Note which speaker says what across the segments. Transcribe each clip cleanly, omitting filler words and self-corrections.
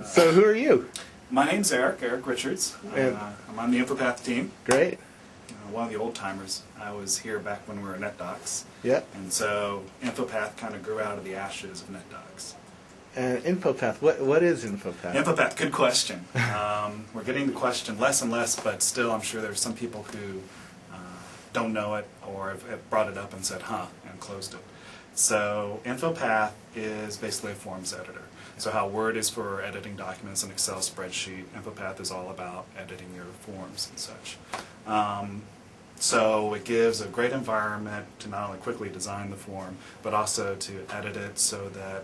Speaker 1: So who are you?
Speaker 2: My name's Eric Richards. I'm on the InfoPath team.
Speaker 1: Great.
Speaker 2: One of the old timers. I was here back when we were NetDocs.
Speaker 1: Yep.
Speaker 2: And so InfoPath kind of grew out of the ashes of NetDocs.
Speaker 1: And InfoPath, what is InfoPath?
Speaker 2: InfoPath, good question. We're getting the question less and less, but still I'm sure there's some people who don't know it or have brought it up and said, huh, and closed it. So InfoPath is basically a forms editor. So how Word is for editing documents in Excel spreadsheet, InfoPath is all about editing your forms and such. So it gives a great environment to not only quickly design the form, but also to edit it so that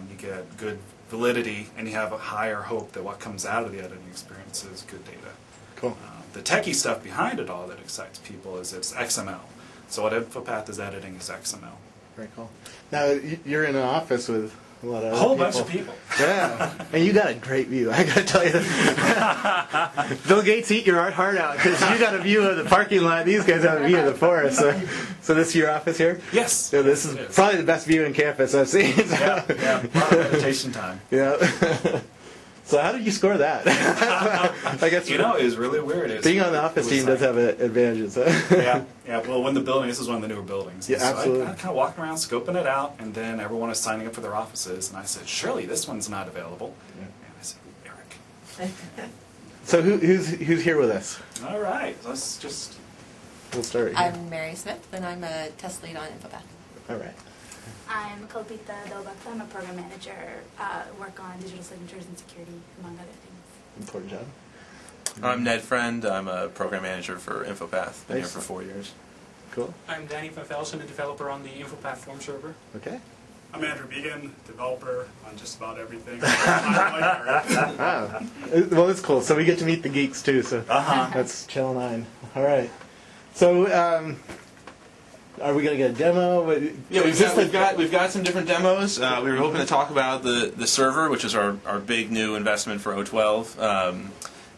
Speaker 2: you get good validity and you have a higher hope that what comes out of the editing experience is good data.
Speaker 1: Cool.
Speaker 2: The techie stuff behind it all that excites people is it's XML. So what InfoPath is editing is XML.
Speaker 1: Very cool. Now, you're in an office with a lot of
Speaker 2: whole bunch of people.
Speaker 1: Yeah, and you got a great view. I got to tell you, Bill Gates, eat your heart out because you got a view of the parking lot. These guys have a view of the forest. So this is your office here?
Speaker 2: Yes.
Speaker 1: So this is probably the best view in campus I've seen. So.
Speaker 2: Yeah, a lot of meditation time.
Speaker 1: Yeah. So how did you score that? I guess
Speaker 2: it was really weird.
Speaker 1: Being on the office team does have advantages. Huh?
Speaker 2: Yeah. Well, when the building, this is one of the newer buildings.
Speaker 1: Yeah, absolutely.
Speaker 2: So I kind of walked around, scoping it out, and then everyone was signing up for their offices, and I said, surely this one's not available. Yeah. And I said, Eric.
Speaker 1: So who's here with us?
Speaker 2: All right, we'll
Speaker 1: start here.
Speaker 3: I'm Mary Smith, and I'm a test lead on InfoPath.
Speaker 1: All right.
Speaker 4: I'm Kalpita Dobakta. I'm a program manager, work on digital signatures and security, among other things.
Speaker 1: Important job.
Speaker 5: I'm Ned Friend. I'm a program manager for InfoPath. Been here
Speaker 1: Nice.
Speaker 5: for 4 years.
Speaker 1: Cool.
Speaker 6: I'm Danny van Velsen, a developer on the InfoPath form server.
Speaker 1: Okay.
Speaker 7: I'm Andrew Began, developer on just about everything.
Speaker 1: Wow. Well, it's cool. So we get to meet the geeks too. So that's Channel 9. All right. So. Are we going to get a demo?
Speaker 5: Yeah, we've got some different demos. We were hoping to talk about the server, which is our big new investment for 012,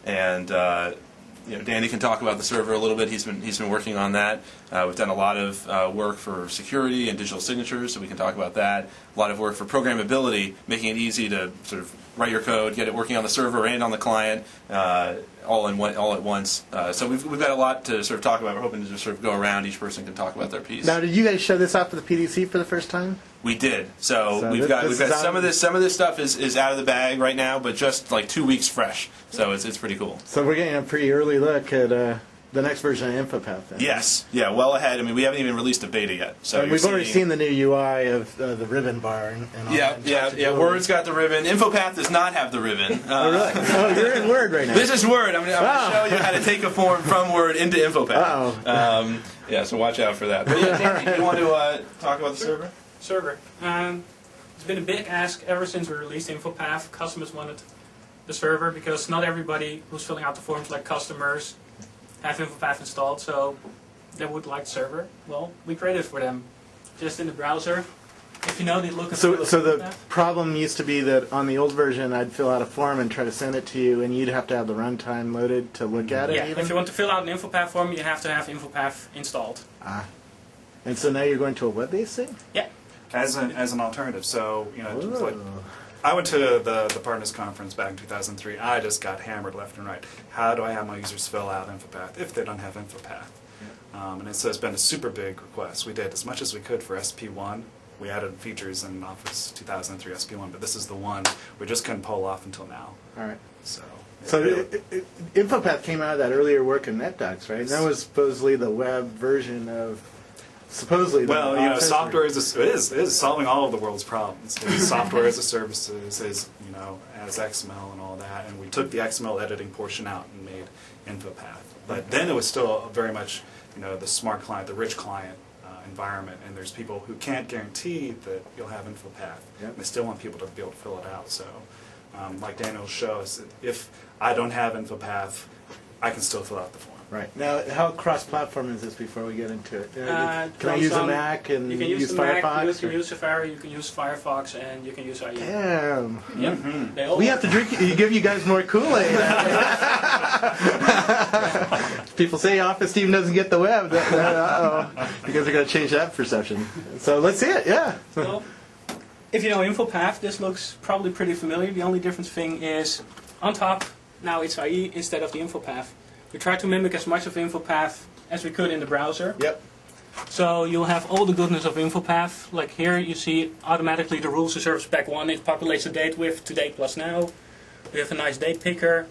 Speaker 5: and Danny can talk about the server a little bit. He's been working on that. We've done a lot of work for security and digital signatures, so we can talk about that. A lot of work for programmability, making it easy to sort of write your code, get it working on the server and on the client, all at once. So we've got a lot to sort of talk about. We're hoping to just sort of go around. Each person can talk about their piece.
Speaker 1: Now, did you guys show this off to the PDC for the first time?
Speaker 5: We did. So we've got some of this stuff is out of the bag right now, but just like 2 weeks fresh. So it's pretty cool.
Speaker 1: So we're getting a pretty early look at the next version of InfoPath. Then.
Speaker 5: Yes. Yeah. Well ahead. I mean, we haven't even released a beta yet. So
Speaker 1: we've already seen the new UI of the ribbon bar and all that.
Speaker 5: Yeah. Word's got the ribbon. InfoPath does not have the ribbon.
Speaker 1: Oh, really? Oh, you're in Word right now.
Speaker 5: This is Word. I'm going to show you how to take a form from Word into InfoPath.
Speaker 1: Uh-oh.
Speaker 5: Yeah. So watch out for that. But yeah, Danny, do you want to talk about the server?
Speaker 6: Server. It's been a big ask ever since we released InfoPath. Customers wanted the server because not everybody who's filling out the forms, like customers, have InfoPath installed, so they would like the server. Well, we created it for them, just in the browser. If you know the look.
Speaker 1: So the problem used to be that on the old version, I'd fill out a form and try to send it to you, and you'd have to have the runtime loaded to look at it.
Speaker 6: Yeah,
Speaker 1: even?
Speaker 6: if you want to fill out an InfoPath form, you have to have InfoPath installed.
Speaker 1: And so now you're going to a web-based thing?
Speaker 6: Yeah.
Speaker 2: As an alternative. So like, I went to the Partners Conference back in 2003. I just got hammered left and right. How do I have my users fill out InfoPath if they don't have InfoPath? And so it's been a super big request. We did as much as we could for SP1. We added features in Office 2003 SP1, but this is the one we just couldn't pull off until now.
Speaker 1: All right.
Speaker 2: So
Speaker 1: InfoPath came out of that earlier work in NetDocs, right? And that was supposedly the web version of...
Speaker 2: Well, software is solving all of the world's problems. It's software as a services, as XML and all that, and we took the XML editing portion out and made InfoPath. But then it was still very much, the smart client, the rich client environment, and there's people who can't guarantee that you'll have InfoPath.
Speaker 1: Yep.
Speaker 2: They still want people to be able to fill it out. So, like Daniel will show us, if I don't have InfoPath, I can still fill out the form.
Speaker 1: Right. Now, how cross-platform is this before we get into it? Can I use a Mac and
Speaker 6: you can use
Speaker 1: Firefox?
Speaker 6: Mac, you can use Safari, you can use Firefox, and you can use IE.
Speaker 1: Damn.
Speaker 6: Yep.
Speaker 1: Mm-hmm. We have to give you guys more Kool-Aid. People say Office team doesn't get the web. Uh-oh. You guys are going to change that perception. So let's see it, yeah.
Speaker 6: Well, if you know InfoPath, this looks probably pretty familiar. The only difference thing is on top, now it's IE instead of the InfoPath. We tried to mimic as much of InfoPath as we could in the browser.
Speaker 1: Yep.
Speaker 6: So you'll have all the goodness of InfoPath. Like here you see automatically the rules to service pack 1. It populates the date with today plus now. We have a nice date picker.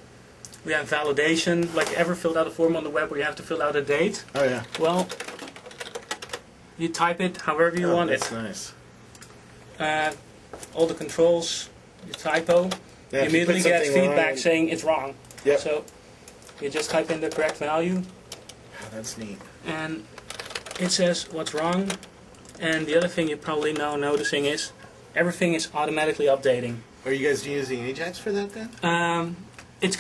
Speaker 6: We have validation. Like ever filled out a form on the web where you have to fill out a date?
Speaker 1: Oh yeah.
Speaker 6: Well, you type it however you want
Speaker 1: that's
Speaker 6: it.
Speaker 1: Nice.
Speaker 6: All the controls, you typo.
Speaker 1: Yeah,
Speaker 6: you immediately get feedback saying it's wrong.
Speaker 1: Yep.
Speaker 6: So you just type in the correct value.
Speaker 1: Oh, that's neat.
Speaker 6: And it says what's wrong. And the other thing you probably know noticing is everything is automatically updating.
Speaker 1: Are you guys using Ajax for that then?
Speaker 6: It's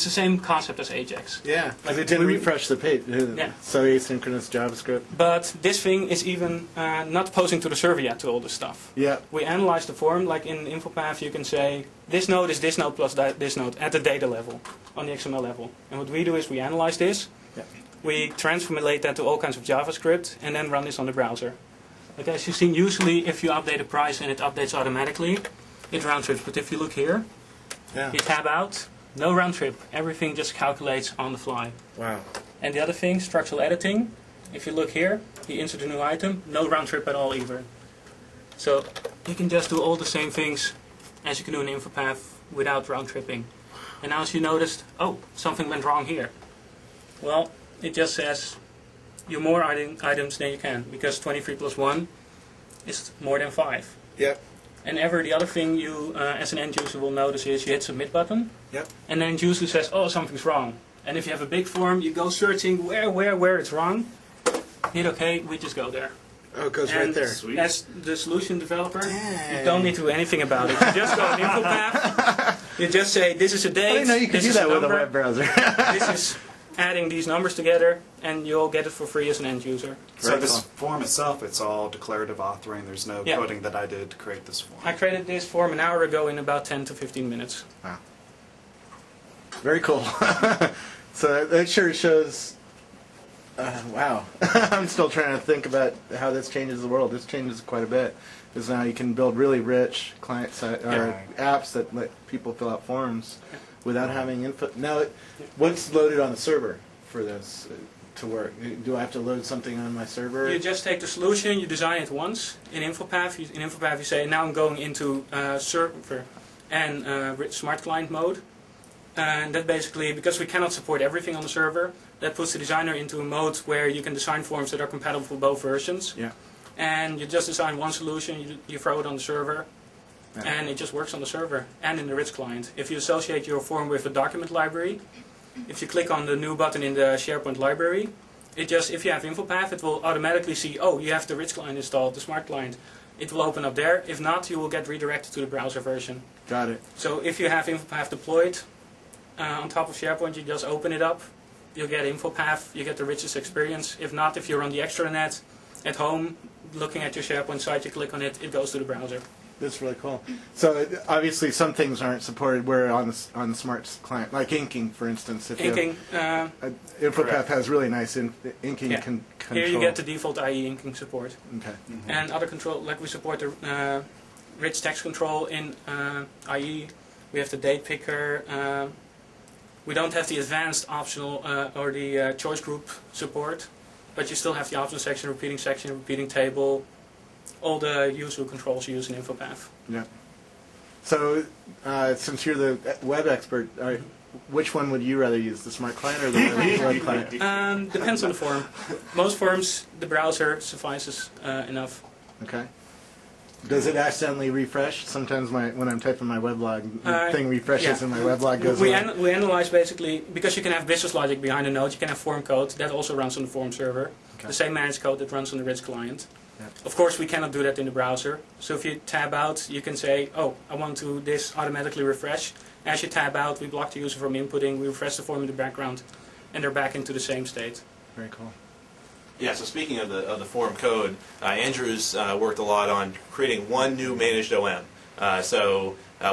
Speaker 6: the same concept as Ajax.
Speaker 1: Yeah, because it didn't refresh the page.
Speaker 6: Yeah.
Speaker 1: So asynchronous JavaScript.
Speaker 6: But this thing is even not posing to the server yet to all this stuff.
Speaker 1: Yeah.
Speaker 6: We analyze the form, like in InfoPath you can say this node is this node plus this node at the data level, on the XML level. And what we do is we analyze this,
Speaker 1: Yeah.
Speaker 6: we transformulate that to all kinds of JavaScript, and then run this on the browser. Like as you've seen, usually if you update a price and it updates automatically, it round trips. But if you look here,
Speaker 1: Yeah.
Speaker 6: you tab out, no round trip. Everything just calculates on the fly.
Speaker 1: Wow.
Speaker 6: And the other thing, structural editing, if you look here, you insert a new item, no round trip at all either. So you can just do all the same things as you can do in InfoPath without round tripping. And now as you noticed, oh, something went wrong here. Well, it just says you more items than you can, because 23 plus 1 is more than 5.
Speaker 1: Yep.
Speaker 6: And the other thing you, as an end user, will notice is you hit submit button,
Speaker 1: Yep.
Speaker 6: and then end user says, oh, something's wrong. And if you have a big form, you go searching where it's wrong. Hit OK, we just go there.
Speaker 1: Oh, it goes
Speaker 6: And
Speaker 1: right there.
Speaker 2: Sweet.
Speaker 6: as the solution developer,
Speaker 1: Dang.
Speaker 6: you don't need to do anything about it. You just go on InfoPath, you just say, this is a
Speaker 1: I
Speaker 6: date,
Speaker 1: didn't know you could
Speaker 6: this
Speaker 1: do
Speaker 6: is
Speaker 1: that
Speaker 6: a
Speaker 1: with a
Speaker 6: number,
Speaker 1: web browser.
Speaker 6: this is adding these numbers together, and you'll get it for free as an end user.
Speaker 2: So
Speaker 1: Very
Speaker 2: this
Speaker 1: cool.
Speaker 2: form itself, it's all declarative authoring. There's no
Speaker 6: Yeah.
Speaker 2: coding that I did to create this form.
Speaker 6: I created this form an hour ago in about 10 to 15 minutes.
Speaker 1: Wow. Very cool. So that sure shows. Wow. I'm still trying to think about how this changes the world. This changes quite a bit. Because now you can build really rich client side or apps that let people fill out forms without having input. Now, what's loaded on the server for this to work? Do I have to load something on my server?
Speaker 6: You just take the solution, you design it once. In InfoPath, you say, now I'm going into server and smart client mode. And that basically, because we cannot support everything on the server, that puts the designer into a mode where you can design forms that are compatible for both versions.
Speaker 1: Yeah.
Speaker 6: And you just design one solution, you throw it on the server,
Speaker 1: Yeah.
Speaker 6: and it just works on the server and in the rich client. If you associate your form with a document library, if you click on the new button in the SharePoint library, if you have InfoPath, it will automatically see, oh, you have the rich client installed, the smart client. It will open up there. If not, you will get redirected to the browser version.
Speaker 1: Got it.
Speaker 6: So if you have InfoPath deployed on top of SharePoint, you just open it up. You'll get InfoPath. You get the richest experience. If not, if you're on the extranet at home, looking at your SharePoint site, you click on it, it goes to the browser.
Speaker 1: That's really cool. So obviously some things aren't supported where on the smart client, like inking, for instance. If
Speaker 6: Inking.
Speaker 1: InfoPath has really nice inking
Speaker 6: Yeah.
Speaker 1: control.
Speaker 6: Here you get the default IE inking support.
Speaker 1: Okay.
Speaker 6: And other control, like we support the rich text control in IE. We have the date picker. We don't have the advanced optional or the choice group support, but you still have the optional section, repeating table, all the usual controls you use in InfoPath.
Speaker 1: Yeah. So since you're the web expert, which one would you rather use, the smart client or the web client?
Speaker 6: Depends on the form. Most forms, the browser suffices enough.
Speaker 1: Okay. Does it accidentally refresh? Sometimes when I'm typing my weblog, the thing refreshes
Speaker 6: yeah.
Speaker 1: and my weblog goes
Speaker 6: we
Speaker 1: away.
Speaker 6: we analyze basically, because you can have business logic behind a node, you can have form code, that also runs on the form server.
Speaker 1: Okay.
Speaker 6: The same managed code that runs on the rich client.
Speaker 1: Yeah.
Speaker 6: Of course, we cannot do that in the browser. So if you tab out, you can say, oh, I want to this automatically refresh. As you tab out, we block the user from inputting, we refresh the form in the background, and they're back into the same state.
Speaker 1: Very cool.
Speaker 5: Yeah, so speaking of the form code, Andrew's worked a lot on creating one new managed OM.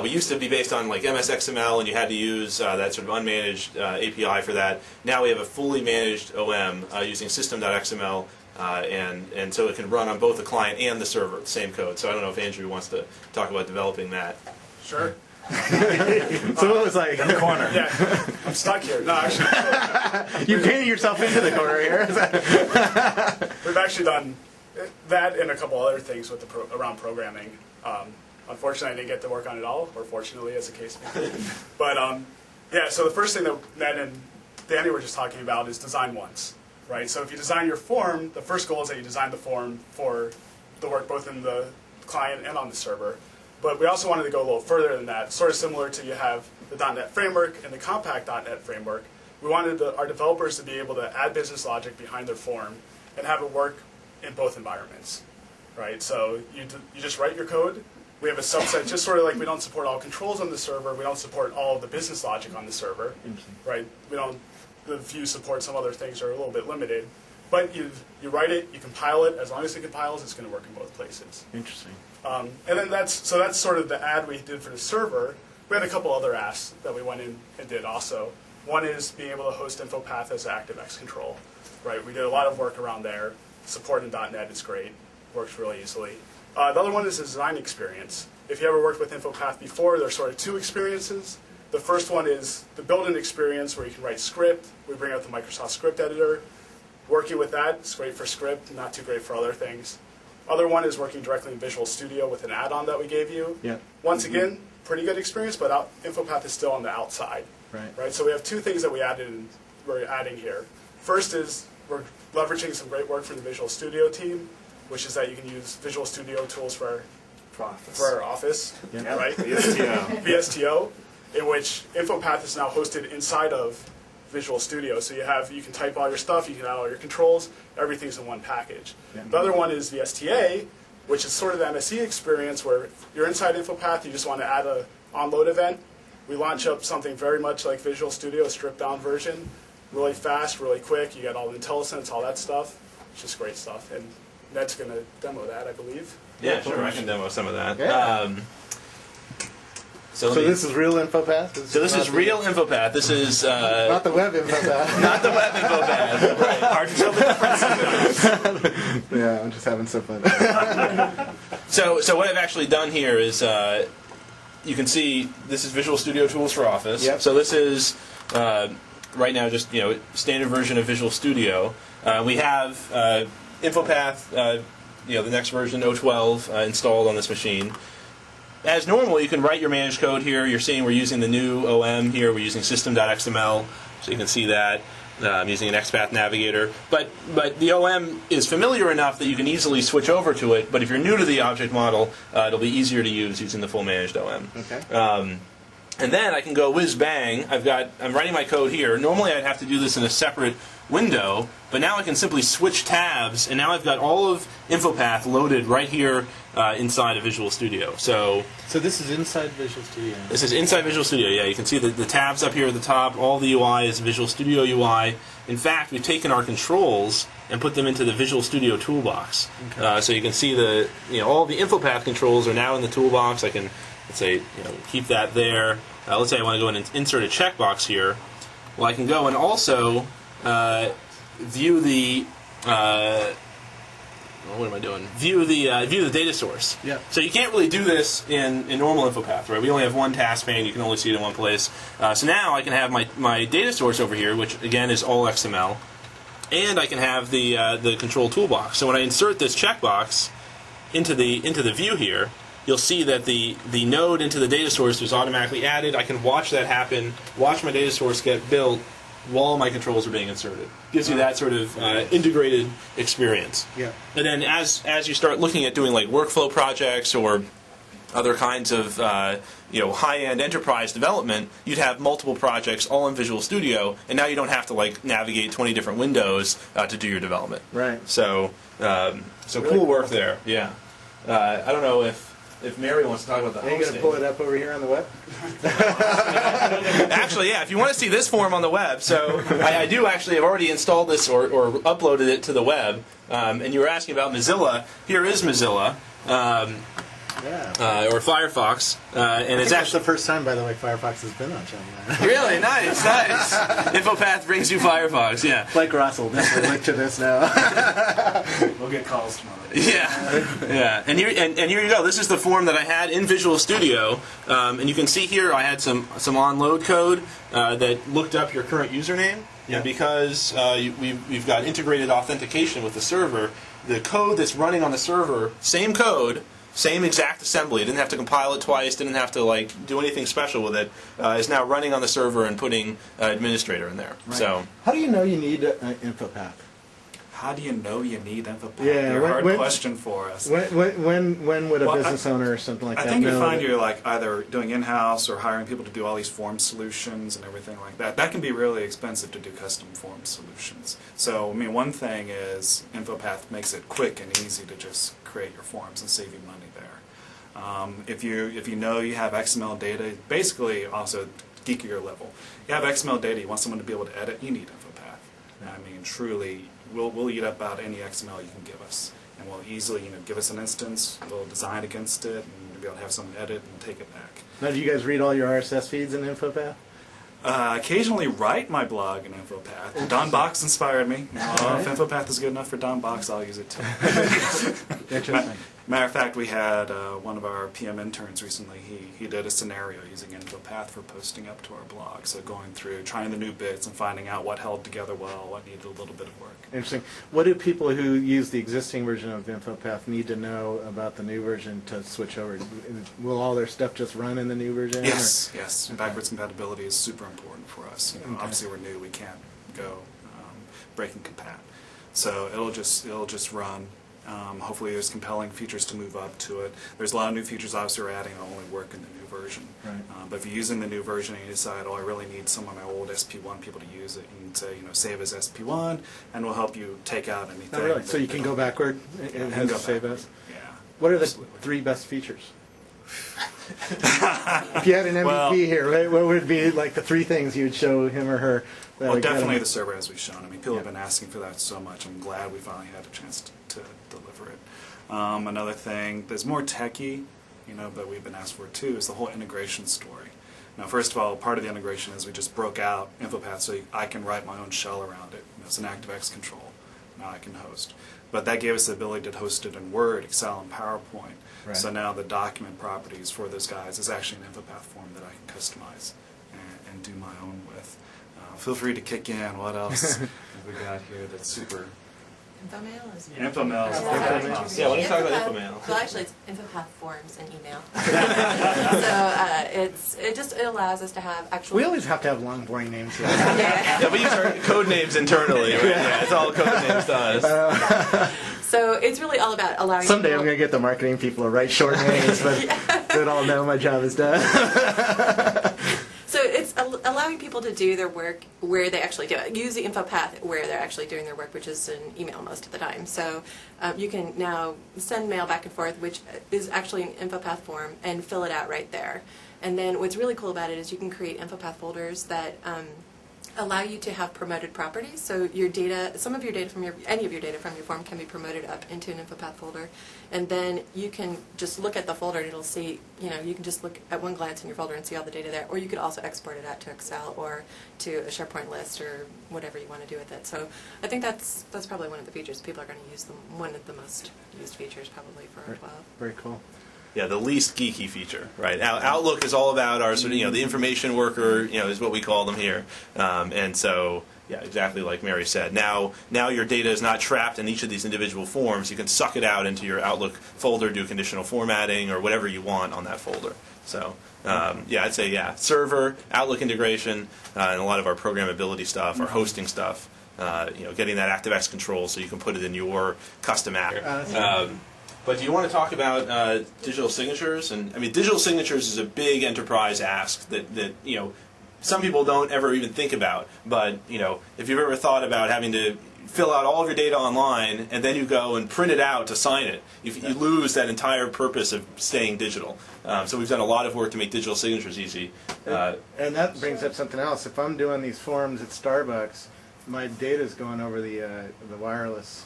Speaker 5: We used to be based on like MS-XML, and you had to use that sort of unmanaged API for that. Now we have a fully managed OM using system.xml and so it can run on both the client and the server, the same code. So I don't know if Andrew wants to talk about developing that.
Speaker 7: Sure.
Speaker 1: So it was like,
Speaker 2: Corner.
Speaker 7: Yeah, I'm stuck here. No, actually,
Speaker 1: you painted yourself into the corner here.
Speaker 7: we've actually done that and a couple other things with around programming. Unfortunately, I didn't get to work on it all, or fortunately, as the case may be. But yeah, so the first thing that Ned and Danny were just talking about is design once, right? So if you design your form, the first goal is that you design the form for the work both in the client and on the server. But we also wanted to go a little further than that, sort of similar to you have the .NET framework and the compact.NET framework. We wanted our developers to be able to add business logic behind their form and have it work in both environments, right? So you just write your code. We have a subset, just sort of like we don't support all controls on the server. We don't support all of the business logic on the server, right? We don't. The view supports some other things that are a little bit limited. But you write it, you compile it. As long as it compiles, it's going to work in both places.
Speaker 1: Interesting.
Speaker 7: And then that's sort of the ad we did for the server. We had a couple other asks that we went in and did also. One is being able to host InfoPath as ActiveX control, right? We did a lot of work around there. Support in .NET is great, works really easily. The other one is the design experience. If you ever worked with InfoPath before, there's sort of two experiences. The first one is the built-in experience where you can write script. We bring out the Microsoft Script Editor. Working with that, it's great for script, not too great for other things. Other one is working directly in Visual Studio with an add-on that we gave you.
Speaker 1: Yeah.
Speaker 7: Once again, pretty good experience, but InfoPath is still on the outside. Right. So we have two things that we're adding here. First is we're leveraging some great work from the Visual Studio team, which is that you can use Visual Studio tools for our office,
Speaker 1: Yeah.
Speaker 7: right?
Speaker 2: VSTO.
Speaker 7: VSTO, in which InfoPath is now hosted inside of Visual Studio. So you can type all your stuff, you can add all your controls, everything's in one package.
Speaker 1: Yeah.
Speaker 7: The other one is VSTA, which is sort of the MSE experience where you're inside InfoPath, you just want to add a onload event. We launch up something very much like Visual Studio, a stripped down version, really fast, really quick, you get all the IntelliSense, all that stuff. It's just great stuff. And Ned's going to demo that, I believe.
Speaker 5: Yeah, sure, I can demo some of that.
Speaker 1: Yeah.
Speaker 5: So
Speaker 1: this is real InfoPath?
Speaker 5: So this is real InfoPath. This is
Speaker 1: not the web InfoPath.
Speaker 5: not the web InfoPath. Right. Hard to tell the difference.
Speaker 1: Yeah, I'm just having some fun.
Speaker 5: So what I've actually done here is you can see this is Visual Studio Tools for Office.
Speaker 1: Yep.
Speaker 5: So this is right now just standard version of Visual Studio. We have InfoPath, the next version 012 installed on this machine. As normal, you can write your managed code here. You're seeing we're using the new OM here. We're using system.xml, so you can see that. I'm using an XPath navigator. But the OM is familiar enough that you can easily switch over to it. But if you're new to the object model, it'll be easier to use using the full managed OM.
Speaker 1: Okay.
Speaker 5: And then I can go whiz bang. I'm writing my code here. Normally I'd have to do this in a separate window, but now I can simply switch tabs, and now I've got all of InfoPath loaded right here inside of Visual Studio. So
Speaker 1: this is inside Visual Studio.
Speaker 5: This is inside Visual Studio, yeah. You can see the tabs up here at the top. All the UI is Visual Studio UI. In fact, we've taken our controls and put them into the Visual Studio toolbox. Okay. So you can see all the InfoPath controls are now in the toolbox. I can, let's say, keep that there. Let's say I want to go in and insert a checkbox here. Well, I can go and also view the what am I doing? View the data source.
Speaker 1: Yeah.
Speaker 5: So you can't really do this in normal InfoPath, right? We only have one task pane. You can only see it in one place. So now I can have my data source over here, which again is all XML, and I can have the control toolbox. So when I insert this checkbox into the view here, you'll see that the node into the data source is automatically added. I can watch that happen, watch my data source get built while my controls are being inserted. Gives you that sort of integrated experience.
Speaker 1: Yeah.
Speaker 5: And then as you start looking at doing like workflow projects or other kinds of high-end enterprise development, you'd have multiple projects all in Visual Studio, and now you don't have to navigate 20 different windows to do your development.
Speaker 1: Right.
Speaker 5: So
Speaker 1: Really
Speaker 5: cool work there. Yeah. I don't know if Mary wants to talk about the
Speaker 1: Are you going to pull it up over here on the web?
Speaker 5: Actually, yeah, if you want to see this form on the web, so I do actually have already installed this or uploaded it to the web, and you were asking about Mozilla. Here is Mozilla.
Speaker 1: Yeah.
Speaker 5: or Firefox, and
Speaker 1: I
Speaker 5: it's
Speaker 1: think that's
Speaker 5: actually
Speaker 1: the first time, by the way, Firefox has been on Channel 9.
Speaker 5: really nice. InfoPath brings you Firefox, yeah.
Speaker 1: Blake Russell, definitely link to this now.
Speaker 2: We'll get calls tomorrow.
Speaker 5: Yeah. And here you go. This is the form that I had in Visual Studio, and you can see here I had some onload code that looked up your current username. And because we've got integrated authentication with the server, the code that's running on the server, same code, same exact assembly, didn't have to compile it twice, didn't have to like do anything special with it, is now running on the server and putting administrator in there.
Speaker 1: Right.
Speaker 5: So
Speaker 1: how do you know you need InfoPath?
Speaker 2: How do you know you need InfoPath?
Speaker 1: Yeah,
Speaker 2: You're a hard
Speaker 1: when-
Speaker 2: question for us.
Speaker 1: When would a
Speaker 2: Well,
Speaker 1: business owner or something like
Speaker 2: I
Speaker 1: that
Speaker 2: think you
Speaker 1: know
Speaker 2: find
Speaker 1: that-
Speaker 2: you're like either doing in-house or hiring people to do all these form solutions and everything like that. That can be really expensive to do custom form solutions. So, I mean, one thing is InfoPath makes it quick and easy to just create your forms and save you money there. If you know you have XML data, basically also geekier level, you have XML data, you want someone to be able to edit, you need InfoPath. I mean, truly, we'll eat up about any XML you can give us, and we'll easily, give us an instance, we'll design against it, and be able to have someone edit and take it back.
Speaker 1: Now, do you guys read all your RSS feeds in InfoPath?
Speaker 2: Occasionally write my blog in InfoPath. Don Box inspired me. If InfoPath is good enough for Don Box, I'll use it too.
Speaker 1: Interesting.
Speaker 2: Matter of fact, we had one of our PM interns recently, he did a scenario using InfoPath for posting up to our blog. So going through, trying the new bits and finding out what held together well, what needed a little bit of work.
Speaker 1: Interesting. What do people who use the existing version of InfoPath need to know about the new version to switch over? Will all their stuff just run in the new version?
Speaker 2: Yes, yes. Backwards compatibility is super important for us.
Speaker 1: Okay.
Speaker 2: Obviously, we're new; we can't go breaking compat. So it'll just run. Hopefully, there's compelling features to move up to it. There's a lot of new features obviously we're adding that only work in the new version.
Speaker 1: Right.
Speaker 2: But if you're using the new version and you decide, oh, I really need some of my old SP1 people to use it, you can say, save as SP1, and we'll help you take out anything.
Speaker 1: Oh, really? So you can go backward? It
Speaker 2: You can
Speaker 1: has
Speaker 2: go
Speaker 1: to save
Speaker 2: backward.
Speaker 1: as?
Speaker 2: Yeah.
Speaker 1: What are the
Speaker 2: Absolutely.
Speaker 1: 3 best features? If you had an MVP
Speaker 2: Well-
Speaker 1: here, right, what would be like the 3 things you would show him or her? that
Speaker 2: Well,
Speaker 1: would get
Speaker 2: definitely
Speaker 1: them-
Speaker 2: the server, as we've shown. I mean, people have been asking for that so much. I'm glad we finally had a chance to deliver it. Another thing that's more techy, but we've been asked for too, is the whole integration story. Now, first of all, part of the integration is we just broke out InfoPath so I can write my own shell around it. It's an ActiveX control. Now I can host. But that gave us the ability to host it in Word, Excel, and PowerPoint.
Speaker 1: Right.
Speaker 2: So now the document properties for those guys is actually an InfoPath form that I can customize and do my own with. Feel free to kick in. What else have we got here that's super...
Speaker 3: InfoMail is
Speaker 2: InfoMail is
Speaker 1: InfoMail.
Speaker 5: Yeah, why don't you talk about
Speaker 3: InfoPath-
Speaker 5: InfoMail?
Speaker 3: Well, actually, it's InfoPath forms and email. So it allows us to have actual.
Speaker 1: We always have to have long, boring names here.
Speaker 3: Yeah.
Speaker 5: Yeah, we use our code names internally. Right? Yeah, it's all code names to us.
Speaker 3: So it's really all about allowing.
Speaker 1: Someday I'm
Speaker 3: people-
Speaker 1: going to get the marketing people to write short names, but they all know my job is done.
Speaker 3: So it's allowing people to do their work where they actually do it. Use the InfoPath where they're actually doing their work, which is in email most of the time. So you can now send mail back and forth, which is actually an InfoPath form, and fill it out right there. And then what's really cool about it is you can create InfoPath folders that allow you to have promoted properties. So your data, some of your data from any of your data from your form can be promoted up into an InfoPath folder, and then you can just look at the folder and it'll see, you can just look at one glance in your folder and see all the data there, or you could also export it out to Excel or to a SharePoint list or whatever you want to do with it. So I think that's probably one of the features people are going to use. One of the most used features probably for O12.
Speaker 1: Very cool.
Speaker 5: Yeah, the least geeky feature, right? Outlook is all about our sort of, the information worker, is what we call them here. And so, yeah, exactly like Mary said. Now your data is not trapped in each of these individual forms. You can suck it out into your Outlook folder, do conditional formatting, or whatever you want on that folder. So, I'd say, server, Outlook integration, and a lot of our programmability stuff, our hosting stuff, getting that ActiveX control so you can put it in your custom app. But do you want to talk about digital signatures? And I mean, digital signatures is a big enterprise ask that some people don't ever even think about. But if you've ever thought about having to fill out all of your data online and then you go and print it out to sign it, you lose that entire purpose of staying digital. So we've done a lot of work to make digital signatures easy.
Speaker 1: And that brings up something else. If I'm doing these forms at Starbucks, my data's going over the wireless,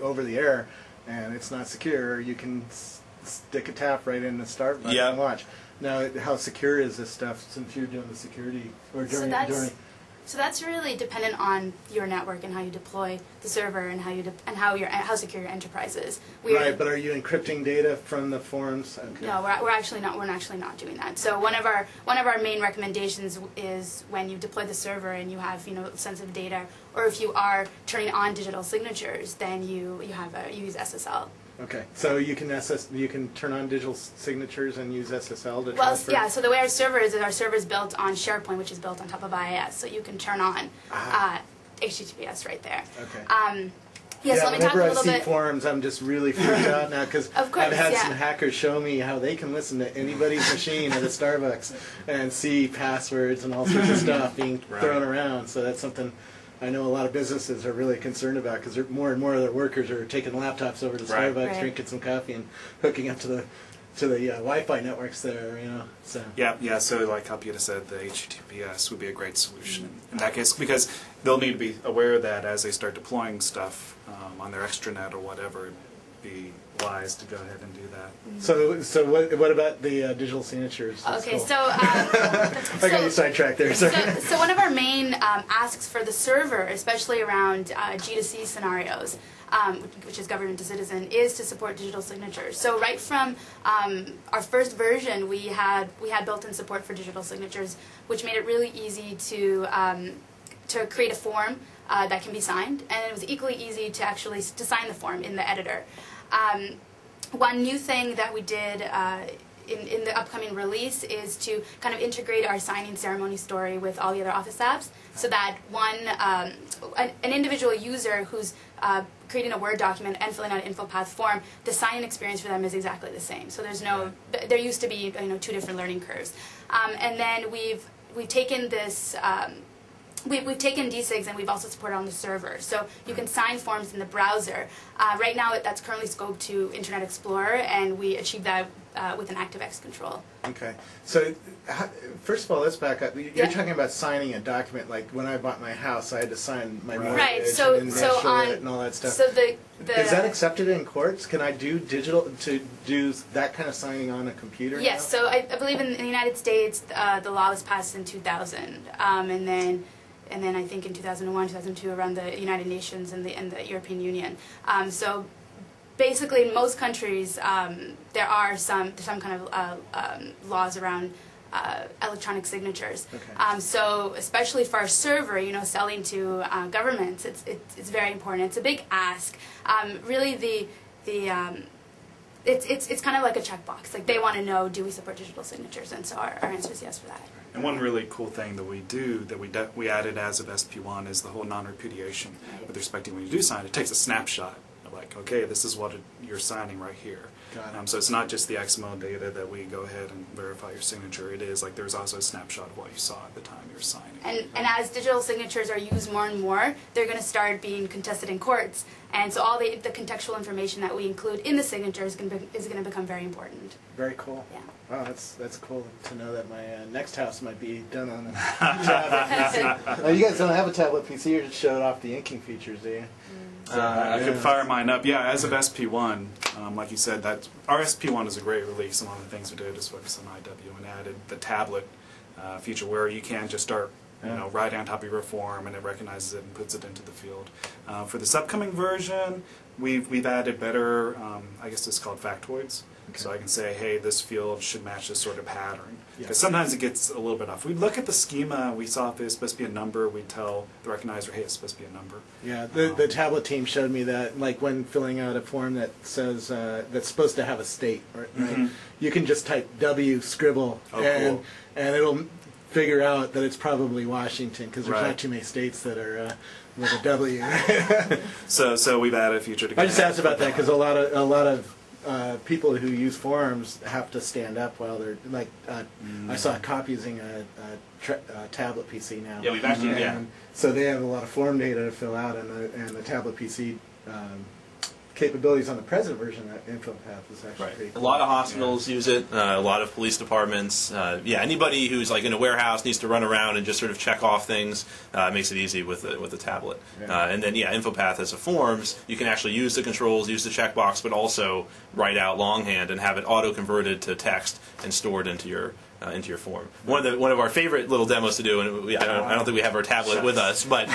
Speaker 1: over the air, and it's not secure. You can stick a tap right in the start button
Speaker 5: Yeah.
Speaker 1: and watch. Now, how secure is this stuff since you're doing the security or during?
Speaker 4: So that's really dependent on your network and how you deploy the server and how secure your enterprise is.
Speaker 1: Right, but are you encrypting data from the forums? Okay.
Speaker 4: No, we're actually not doing that. So one of our main recommendations is when you deploy the server and you have sensitive data, or if you are turning on digital signatures, then you use SSL.
Speaker 1: Okay, so you can turn on digital signatures and use SSL to
Speaker 4: Well,
Speaker 1: transfer?
Speaker 4: yeah. So the way our server is built on SharePoint, which is built on top of IIS. So you can turn on HTTPS right there.
Speaker 1: Okay.
Speaker 4: Yeah, so let me talk a
Speaker 1: whenever I
Speaker 4: little
Speaker 1: see
Speaker 4: bit.
Speaker 1: forums, I'm just really freaked out now because
Speaker 4: Of course,
Speaker 1: I've had
Speaker 4: yeah.
Speaker 1: some hackers show me how they can listen to anybody's machine at a Starbucks and see passwords and all sorts of stuff being thrown around. So that's something I know a lot of businesses are really concerned about because more and more of their workers are taking laptops over to Starbucks,
Speaker 4: Right.
Speaker 1: drinking some coffee, and hooking up to the Wi-Fi networks there. So.
Speaker 2: Yeah. So like Peter said, the HTTPS would be a great solution in that case because they'll need to be aware that as they start deploying stuff on their extranet or whatever, it'd be wise to go ahead and do that.
Speaker 1: So what about the digital signatures? That's
Speaker 4: Okay,
Speaker 1: cool.
Speaker 4: so
Speaker 1: I got you sidetracked there. Sorry.
Speaker 4: So one of our main asks for the server, especially around G2C scenarios, which is government to citizen, is to support digital signatures. So right from our first version, we had built-in support for digital signatures, which made it really easy to create a form that can be signed, and it was equally easy to sign the form in the editor. One new thing that we did in the upcoming release is to kind of integrate our signing ceremony story with all the other Office apps, so that an individual user who's creating a Word document and filling out an InfoPath form, the signing experience for them is exactly the same. So there used to be two different learning curves, and then we've taken this. We've taken DSIGs and we've also supported on the server. So you can sign forms in the browser. Right now that's currently scoped to Internet Explorer, and we achieve that with an ActiveX control.
Speaker 1: Okay. So first of all, let's back up. You're talking about signing a document. Like when I bought my house, I had to sign my mortgage
Speaker 4: Right.
Speaker 1: and initial it and all that stuff.
Speaker 4: So
Speaker 1: is that accepted in courts? Can I do do that kind of signing on a computer?
Speaker 4: Yes.
Speaker 1: now?
Speaker 4: So I believe in the United States the law was passed in 2000, and then I think in 2001, 2002, around the United Nations and the European Union. So basically, in most countries, there are some kind of laws around electronic signatures.
Speaker 1: Okay.
Speaker 4: So especially for our server, selling to governments, it's very important. It's a big ask. Really, it's kind of like a checkbox. Like they want to know, do we support digital signatures? And so our answer is yes for that.
Speaker 2: And one really cool thing that we do that we added as of SP1 is the whole non-repudiation with respect to when you do sign. It takes a snapshot of like, okay, this is what you're signing right here.
Speaker 1: Got it.
Speaker 2: So it's not just the XML data that we go ahead and verify your signature. It is like there's also a snapshot of what you saw at the time you were signing.
Speaker 4: And as digital signatures are used more and more, they're going to start being contested in courts. And so all the contextual information that we include in the signature is going to become very important.
Speaker 1: Very cool.
Speaker 4: Yeah.
Speaker 1: Wow, that's cool to know that my next house might be done on a tablet PC. You guys don't have a tablet PC. You just showed off the inking features, do you?
Speaker 2: I could fire mine up. Yeah, as of SP1, like you said, that our SP1 is a great release, and one of the things we did is focus on IW and added the tablet feature where you can just start right on top of your form, and it recognizes it and puts it into the field. For this upcoming version, we've added better, I guess it's called factoids. Okay. So I can say, hey, this field should match this sort of pattern. Because sometimes it gets a little bit off. We look at the schema, we saw if it's supposed to be a number, we tell the recognizer, hey, it's supposed to be a number.
Speaker 1: Yeah, the tablet team showed me that, like when filling out a form that says that's supposed to have a state, right?
Speaker 2: Mm-hmm.
Speaker 1: You can just type W scribble, and it'll figure out that it's probably Washington because there's not too many states that are with a W.
Speaker 2: So we've added a feature to.
Speaker 1: I just asked about that because a lot of people who use forums have to stand up while they're like. I saw a cop using a tablet PC now.
Speaker 5: Yeah, we've actually
Speaker 1: So they have a lot of form data to fill out, and the tablet PC capabilities on the present version of InfoPath is actually
Speaker 5: Right.
Speaker 1: pretty
Speaker 5: A
Speaker 1: cool.
Speaker 5: lot of hospitals use it. A lot of police departments. Yeah, anybody who's like in a warehouse needs to run around and just sort of check off things. Makes it easy with a tablet.
Speaker 1: Yeah.
Speaker 5: And then InfoPath as a forms, you can actually use the controls, use the checkbox, but also write out longhand and have it auto converted to text and stored into your form. One of our favorite little demos to do, and I don't think we have our tablet with us, but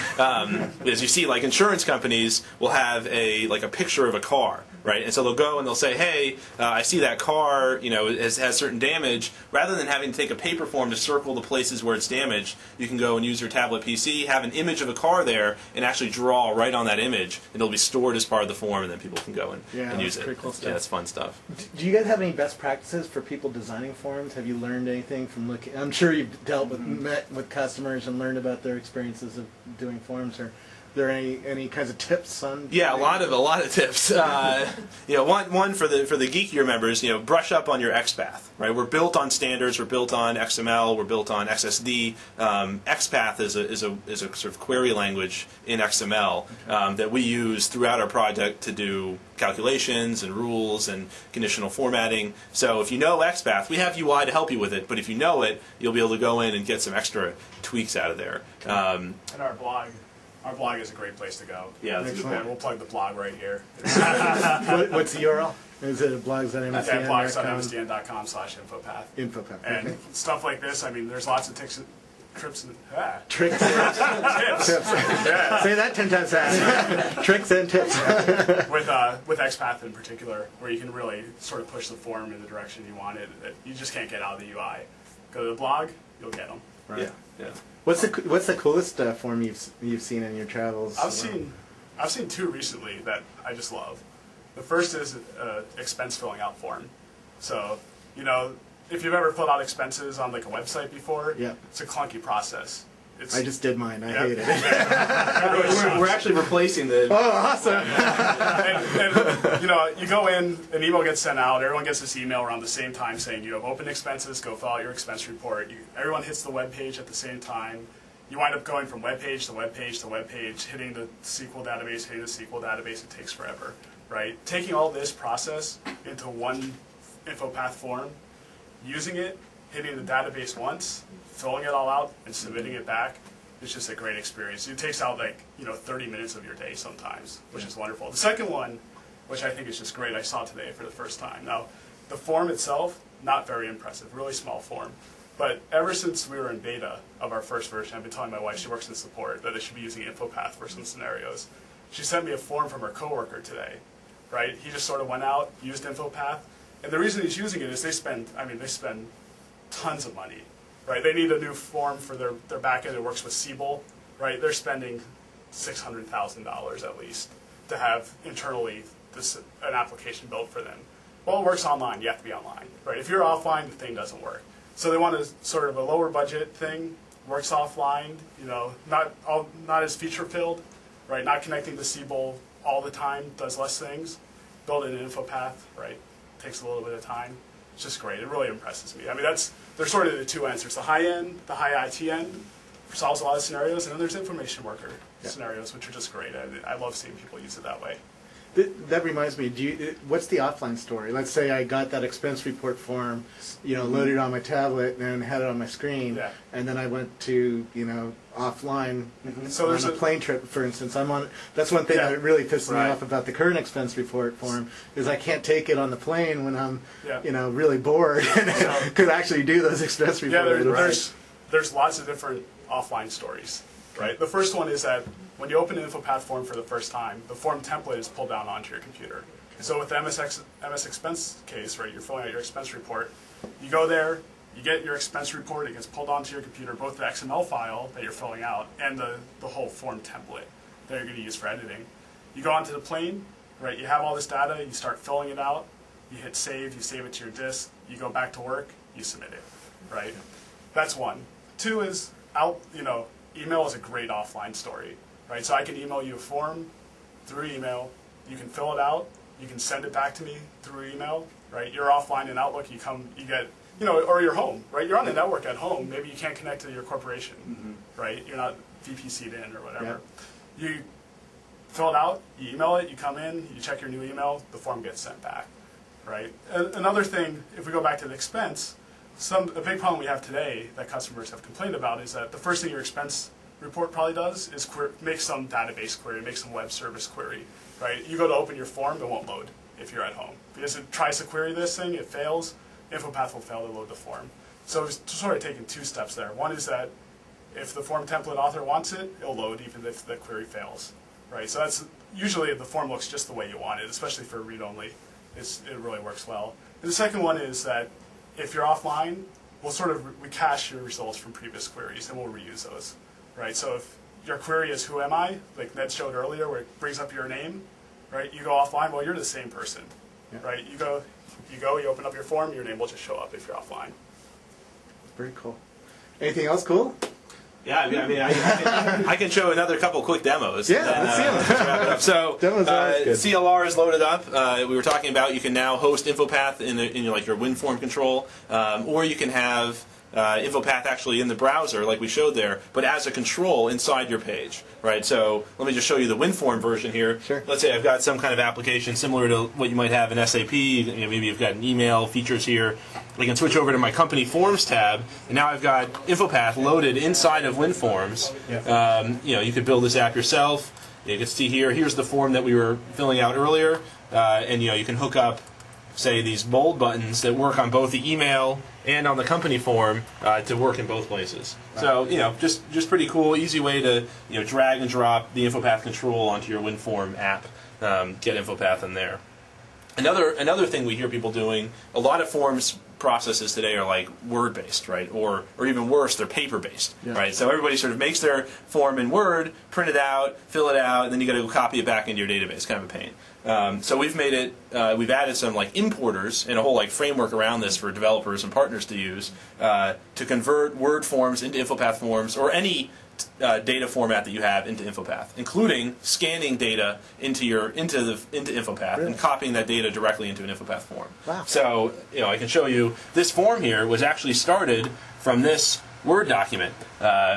Speaker 5: as you see, like insurance companies will have a picture of a car, right? And so they'll go and they'll say, hey, I see that car, has certain damage. Rather than having to take a paper form to circle the places where it's damaged, you can go and use your tablet PC, have an image of a car there, and actually draw right on that image, and it'll be stored as part of the form, and then people can go and use it.
Speaker 1: Pretty cool stuff.
Speaker 5: Yeah, it's fun stuff.
Speaker 1: Do you guys have any best practices for people designing forms? Have you learned anything from looking? I'm sure you've met with customers and learned about their experiences of doing forms. Or are there any kinds of tips on?
Speaker 5: Yeah, a lot of tips. One for the geekier members, brush up on your XPath. Right, we're built on standards. We're built on XML. We're built on XSD. XPath is a sort of query language in XML that we use throughout our project to do calculations and rules and conditional formatting. So if you know XPath, we have UI to help you with it. But if you know it, you'll be able to go in and get some extra tweaks out of there.
Speaker 7: And our blog. Our blog is a great place to go.
Speaker 5: Yeah, that's
Speaker 1: Excellent.
Speaker 7: And we'll plug the blog right here.
Speaker 1: What's the URL? Is it blogs.msdn.com?
Speaker 7: Yeah, blogs.msdn.com/InfoPath.
Speaker 1: InfoPath.
Speaker 7: And
Speaker 1: Okay.
Speaker 7: stuff like this, I mean, there's lots of tricks and
Speaker 1: Tricks.
Speaker 7: tips.
Speaker 1: Tips.
Speaker 7: Yeah.
Speaker 1: Say that 10 times fast. Tricks and tips.
Speaker 7: With XPath in particular, where you can really sort of push the form in the direction you want it. You just can't get out of the UI. Go to the blog, you'll get them.
Speaker 1: Right.
Speaker 5: Yeah.
Speaker 1: What's the coolest form you've seen in your travels?
Speaker 7: I've seen two recently that I just love. The first is expense filling out form. So, if you've ever filled out expenses on like a website before,
Speaker 1: Yeah.
Speaker 7: it's a clunky process.
Speaker 1: I just did mine. I
Speaker 7: Yeah.
Speaker 1: hate it.
Speaker 7: It really sucks.
Speaker 5: We're actually replacing the.
Speaker 1: Oh, awesome!
Speaker 7: and you go in, an email gets sent out, everyone gets this email around the same time saying you have open expenses, go fill out your expense report. Everyone hits the web page at the same time. You wind up going from web page to web page to web page, hitting the SQL database, it takes forever, right? Taking all this process into one InfoPath form, using it, hitting the database once, filling it all out, and submitting it back, it's just a great experience. It takes out 30 minutes of your day sometimes, which is wonderful. The second one, which I think is just great, I saw today for the first time. Now, the form itself, not very impressive, really small form. But ever since we were in beta of our first version, I've been telling my wife, she works in support, that I should be using InfoPath for some scenarios. She sent me a form from her coworker today, right? He just sort of went out, used InfoPath, and the reason he's using it is they spend tons of money, right? They need a new form for their backend. It works with Siebel, right? They're spending $600,000 at least to have internally an application built for them. Well, it works online. You have to be online, right? If you're offline, the thing doesn't work. So they want a sort of a lower budget thing, works offline, not as feature filled, right? Not connecting to Siebel all the time, does less things. Build it in InfoPath, right? Takes a little bit of time. It's just great. It really impresses me. I mean, they're sort of the two ends. There's the high end, the high IT end, solves a lot of scenarios, and then there's information worker scenarios, which are just great. I love seeing people use it that way.
Speaker 1: That reminds me. What's the offline story? Let's say I got that expense report form, loaded on my tablet and had it on my screen,
Speaker 7: Yeah.
Speaker 1: and then I went to offline
Speaker 7: So
Speaker 1: on
Speaker 7: there's
Speaker 1: a plane trip, for instance. That's one thing
Speaker 7: Yeah.
Speaker 1: that really pisses me
Speaker 7: Right.
Speaker 1: off about the current expense report form is I can't take it on the plane when I'm
Speaker 7: Yeah.
Speaker 1: really bored and could actually do those expense
Speaker 7: Yeah,
Speaker 1: reports.
Speaker 7: there's lots of different offline stories, right? The first one is that when you open an InfoPath form for the first time, the form template is pulled down onto your computer. So with the MS expense case, right, you're filling out your expense report, you go there, you get your expense report, it gets pulled onto your computer, both the XML file that you're filling out and the whole form template that you're going to use for editing. You go onto the plane, right, you have all this data, you start filling it out, you hit save, you save it to your disk, you go back to work, you submit it, right? That's one. Two is, email is a great offline story, right? So I can email you a form through email, you can fill it out, you can send it back to me through email, right? You're offline in Outlook, you get, or you're home, right? You're on the network at home, maybe you can't connect to your corporation, right? You're not VPC'd in or whatever. You fill it out, you email it, you come in, you check your new email, the form gets sent back, right? Another thing, if we go back to the expense, a big problem we have today that customers have complained about is that the first thing your expense report probably does is make some database query, make some web service query, right? You go to open your form, it won't load if you're at home. Because it tries to query this thing, it fails, InfoPath will fail to load the form. So it's sort of taking two steps there. One is that if the form template author wants it, it'll load even if the query fails, right? So that's usually the form looks just the way you want it, especially for read-only. It really works well. And the second one is that if you're offline, we cache your results from previous queries and we'll reuse those, right? So if your query is who am I, like Ned showed earlier, where it brings up your name, right? You go offline, well, you're the same person, right? You open up your form, your name will just show up if you're offline.
Speaker 1: Very cool. Anything else cool?
Speaker 5: Yeah, I can show another couple quick demos.
Speaker 1: Yeah, let's see them.
Speaker 5: Let's wrap it up. So,
Speaker 1: Demos are always good.
Speaker 5: CLR is loaded up. We were talking about you can now host InfoPath in your WinForm control, or you can have InfoPath actually in the browser, like we showed there, but as a control inside your page, right? So let me just show you the WinForm version here.
Speaker 1: Sure.
Speaker 5: Let's say I've got some kind of application similar to what you might have in SAP. Maybe you've got an email features here. I can switch over to my company forms tab, and now I've got InfoPath loaded inside of WinForms. You could build this app yourself. You can see here. Here's the form that we were filling out earlier, and you can hook up, say, these bold buttons that work on both the email and on the company form to work in both places. So just pretty cool, easy way to drag and drop the InfoPath control onto your WinForm app. Get InfoPath in there. Another thing we hear people doing, a lot of forms processes today are like Word-based, right? Or even worse, they're paper-based, right? So everybody sort of makes their form in Word, print it out, fill it out, and then you got to go copy it back into your database. Kind of a pain. So we've made it. We've added some like importers and a whole like framework around this for developers and partners to use to convert Word forms into InfoPath forms or any data format that you have into InfoPath, including scanning data into InfoPath and copying that data directly into an InfoPath form.
Speaker 1: Wow.
Speaker 5: So I can show you this form here was actually started from this Word document,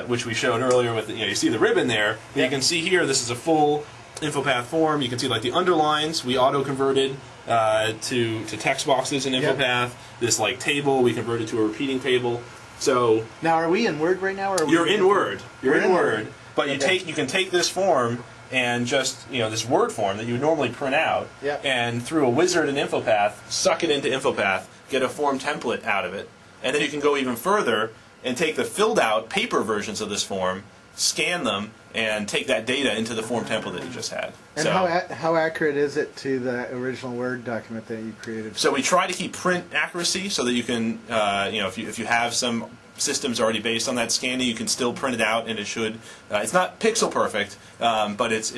Speaker 5: which we showed earlier with you see the ribbon there. And you can see here this is a full InfoPath form. You can see like the underlines we auto converted to text boxes in InfoPath. This like table we converted to a repeating table. So
Speaker 1: now, are we in Word right now? Or
Speaker 5: you're in Word. You're in Word, but
Speaker 1: Okay.
Speaker 5: you can take this form and just this Word form that you would normally print out, and through a wizard in InfoPath, suck it into InfoPath, get a form template out of it, and then you can go even further and take the filled out paper versions of this form, scan them, and take that data into the form template that you just had.
Speaker 1: And
Speaker 5: so,
Speaker 1: how accurate is it to the original Word document that you created?
Speaker 5: So we try to keep print accuracy so that you can, if you have some systems already based on that scanning, you can still print it out, and it should. It's not pixel perfect, but it's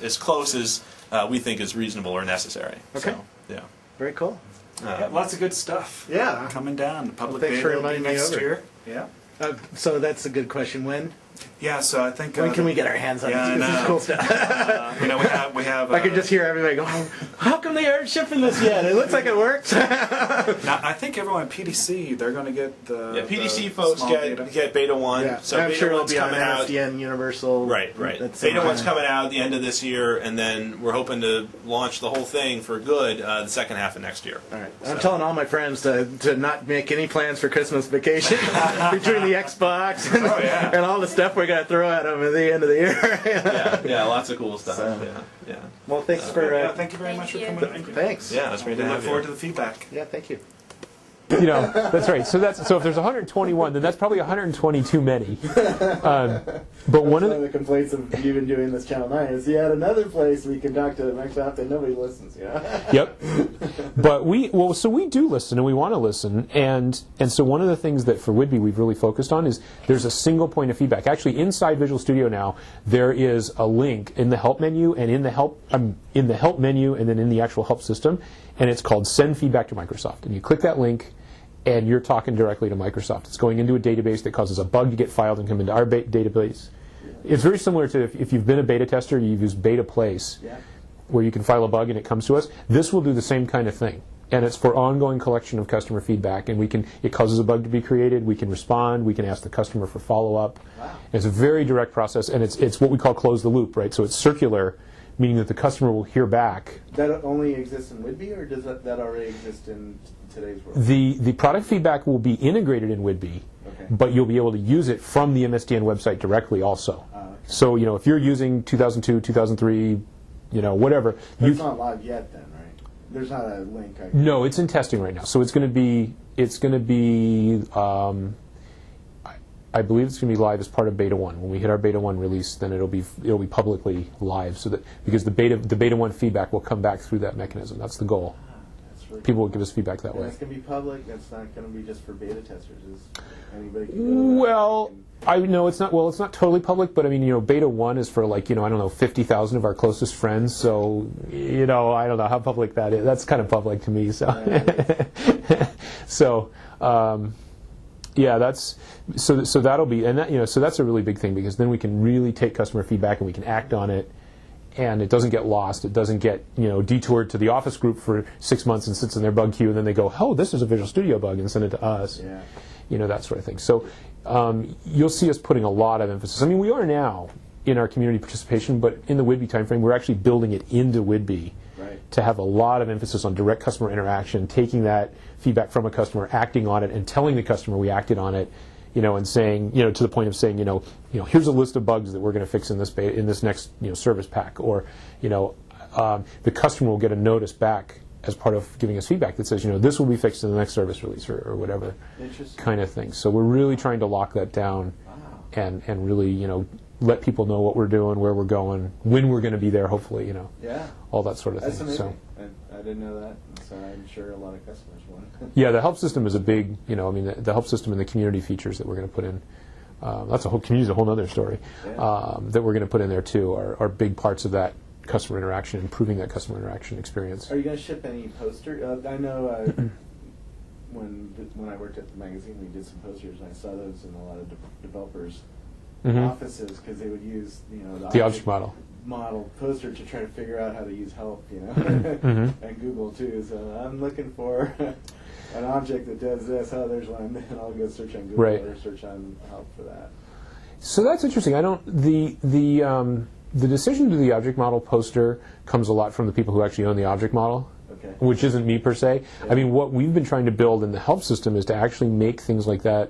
Speaker 5: as close as we think is reasonable or necessary.
Speaker 1: Okay.
Speaker 5: So, yeah.
Speaker 1: Very cool.
Speaker 2: Lots of good stuff.
Speaker 1: Yeah.
Speaker 2: Coming down. The public
Speaker 1: Well, thanks
Speaker 2: beta
Speaker 1: for
Speaker 2: will be
Speaker 1: inviting me
Speaker 2: next
Speaker 1: over.
Speaker 2: year. Yeah.
Speaker 1: So that's a good question. When?
Speaker 2: Yeah, so I think...
Speaker 1: When can we get our hands on
Speaker 2: Yeah, I
Speaker 1: this? This is
Speaker 2: know.
Speaker 1: cool stuff.
Speaker 2: we have...
Speaker 1: I can just hear everybody go, how come they aren't shipping this yet? It looks like it works.
Speaker 2: Now, I think everyone at PDC, they're going to get the...
Speaker 5: PDC
Speaker 2: the
Speaker 5: folks
Speaker 2: small
Speaker 5: get Beta 1.
Speaker 1: Yeah.
Speaker 5: So
Speaker 1: I'm
Speaker 5: Beta
Speaker 1: sure it'll
Speaker 5: 1's
Speaker 1: be on
Speaker 5: coming out.
Speaker 1: MSDN Universal.
Speaker 5: Right.
Speaker 1: That's
Speaker 5: Beta 1's coming out at the end of this year, and then we're hoping to launch the whole thing for good the second half of next year.
Speaker 1: All right. I'm telling all my friends to not make any plans for Christmas vacation between the Xbox and all the stuff we're going to throw at them at the end of the year.
Speaker 5: yeah, lots of cool stuff.
Speaker 1: So-
Speaker 5: Yeah.
Speaker 1: Well, thanks for...
Speaker 2: thank you very much for
Speaker 4: Thank
Speaker 2: coming.
Speaker 4: you.
Speaker 1: Thanks.
Speaker 5: Yeah, that's great to
Speaker 2: We look
Speaker 5: have
Speaker 2: forward
Speaker 5: you.
Speaker 2: to the feedback.
Speaker 1: Yeah, thank you.
Speaker 8: That's right. So if there's 121, then that's probably 120 too many. But one of the
Speaker 1: complaints of even doing this Channel 9 is you had another place we can talk to Microsoft and nobody listens.
Speaker 8: Yep. But we do listen and we want to listen, and so one of the things that for Whidbey we've really focused on is there's a single point of feedback. Actually, inside Visual Studio now there is a link in the help menu and in the help menu and then in the actual help system, and it's called Send Feedback to Microsoft. And you click that link, and you're talking directly to Microsoft. It's going into a database that causes a bug to get filed and come into our database. It's very similar to if you've been a beta tester, you've used Beta Place, where you can file a bug and it comes to us. This will do the same kind of thing. And it's for ongoing collection of customer feedback. And it causes a bug to be created. We can respond. We can ask the customer for follow-up. Wow. It's a very direct process, and it's what we call close the loop, right? So it's circular, meaning that the customer will hear back.
Speaker 1: That only exists in Whidbey, or does that already exist in today's world?
Speaker 8: The product feedback will be integrated in Whidbey,
Speaker 1: Okay.
Speaker 8: but you'll be able to use it from the MSDN website directly also.
Speaker 1: Okay.
Speaker 8: So, if you're using 2002, 2003, whatever.
Speaker 1: But it's not live yet then, right? There's not a link.
Speaker 8: No, it's in testing right now. So it's going to be, I believe it's going to be live as part of Beta 1. When we hit our Beta 1 release, then it'll be publicly live, so that because the Beta 1 feedback will come back through that mechanism. That's the goal.
Speaker 1: That's really
Speaker 8: People will give us feedback that
Speaker 1: And
Speaker 8: way.
Speaker 1: it's going to be public. That's not going to be just for beta testers. Anybody can go.
Speaker 8: Well, I know it's not. Well, it's not totally public, but I mean, Beta 1 is for like, I don't know, 50,000 of our closest friends. So, I don't know how public that is. That's kind of public to me. So, so. Yeah, so that'll be, and that, so that's a really big thing, because then we can really take customer feedback and we can act on it, and it doesn't get lost. It doesn't get detoured to the Office group for 6 months and sits in their bug queue, and then they go, oh, this is a Visual Studio bug, and send it to us.
Speaker 1: Yeah.
Speaker 8: That sort of thing. So you'll see us putting a lot of emphasis. I mean, we are now in our community participation, but in the Whidbey timeframe, we're actually building it into Whidbey.
Speaker 1: Right.
Speaker 8: To have a lot of emphasis on direct customer interaction, taking that feedback from a customer, acting on it, and telling the customer we acted on it, and saying, to the point of saying, here's a list of bugs that we're going to fix in this next service pack, or the customer will get a notice back as part of giving us feedback that says, this will be fixed in the next service release, or whatever kind of thing. So we're really trying to lock that down.
Speaker 1: Wow.
Speaker 8: And really, let people know what we're doing, where we're going, when we're going to be there, hopefully,
Speaker 1: Yeah.
Speaker 8: all that sort of
Speaker 1: That's
Speaker 8: thing.
Speaker 1: amazing.
Speaker 8: So,
Speaker 1: I didn't know that, so I'm sure a lot of customers want.
Speaker 8: yeah, the help system is a big, the help system and the community features that we're going to put in. That's a whole community, is a whole other story.
Speaker 1: Yeah.
Speaker 8: That we're going to put in there too are big parts of that customer interaction, improving that customer interaction experience.
Speaker 1: Are you going to ship any poster? I know when I worked at the magazine, we did some posters, and I saw those in a lot of developers' offices, because they would use
Speaker 8: The object
Speaker 1: model poster to try to figure out how to use help, and Google too. So I'm looking for an object that does this. Oh, there's one, and I'll go search on Google or search on help for that.
Speaker 8: So that's interesting. I don't the decision to do the object model poster comes a lot from the people who actually own the object model.
Speaker 1: Okay.
Speaker 8: Which isn't me per se.
Speaker 1: Yeah.
Speaker 8: I mean, what we've been trying to build in the help system is to actually make things like that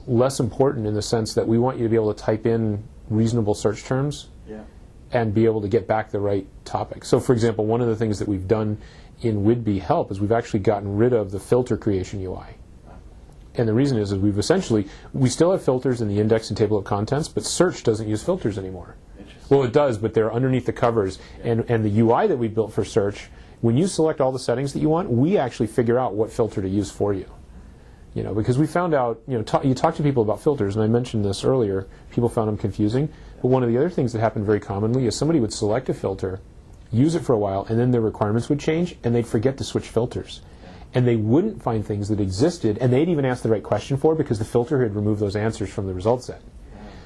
Speaker 8: less important, in the sense that we want you to be able to type in reasonable search terms and be able to get back the right topic. So, for example, one of the things that we've done in Whidbey Help is we've actually gotten rid of the filter creation UI. And the reason is we still have filters in the index and table of contents, but search doesn't use filters anymore. Well, it does, but they're underneath the covers. And the UI that we built for search, when you select all the settings that you want, we actually figure out what filter to use for you. Because we found out, you talk to people about filters, and I mentioned this earlier, people found them confusing. But one of the other things that happened very commonly is somebody would select a filter, use it for a while, and then their requirements would change, and they'd forget to switch filters. And they wouldn't find things that existed, and they'd even ask the right question for, because the filter had removed those answers from the result set.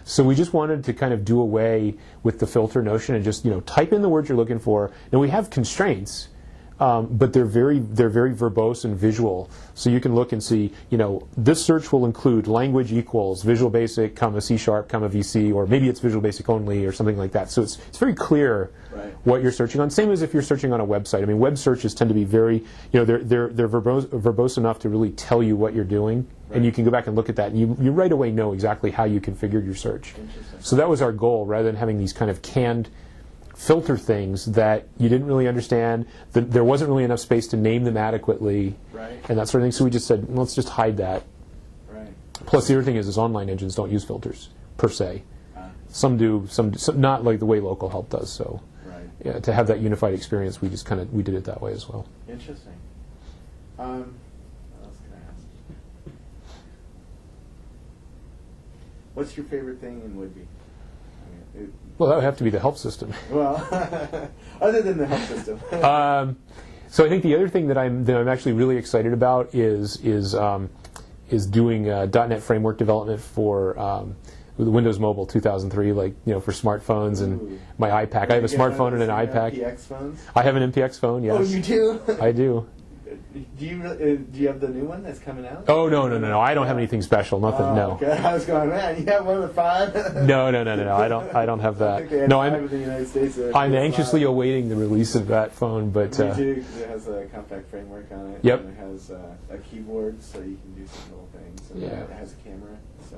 Speaker 8: So we just wanted to kind of do away with the filter notion and just type in the words you're looking for. Now we have constraints, but they're very verbose and visual. So you can look and see, this search will include language equals Visual Basic, C#, VC, or maybe it's Visual Basic only, or something like that. So it's very clear what you're searching on. Same as if you're searching on a website. I mean, web searches tend to be very, they're verbose enough to really tell you what you're doing. And you can go back and look at that, and you right away know exactly how you configured your search. So that was our goal, rather than having these kind of canned filter things that you didn't really understand, that there wasn't really enough space to name them adequately, and that sort of thing. So we just said, let's just hide that. Plus, the other thing is online engines don't use filters per se. Some do, some not like the way local help does. So to have that unified experience, we just we did it that way as well.
Speaker 1: Interesting. What else can I ask? What's your favorite thing in Whidbey?
Speaker 8: Well, that would have to be the help system.
Speaker 1: Well, other than the help system.
Speaker 8: So I think the other thing that I'm actually really excited about is doing .NET framework development for Windows Mobile 2003, for smartphones and my iPac. I have a smartphone and an iPac.
Speaker 1: MPX phones?
Speaker 8: I have an MPX phone. Yes.
Speaker 1: Oh, you do?
Speaker 8: I do.
Speaker 1: Do you have the new one that's coming out?
Speaker 8: Oh no! I don't have anything special. Nothing.
Speaker 1: Oh,
Speaker 8: no.
Speaker 1: Okay. I was going, man. You have one of the 5?
Speaker 8: No. I don't have
Speaker 1: I think they
Speaker 8: that.
Speaker 1: had
Speaker 8: No,
Speaker 1: 5 in the United States.
Speaker 8: I'm anxiously awaiting the release of that phone, but.
Speaker 1: Me too, 'cause it has a compact framework on it.
Speaker 8: Yep.
Speaker 1: And it has a keyboard, so you can do some little things. And
Speaker 8: Yeah.
Speaker 1: it has a camera, so.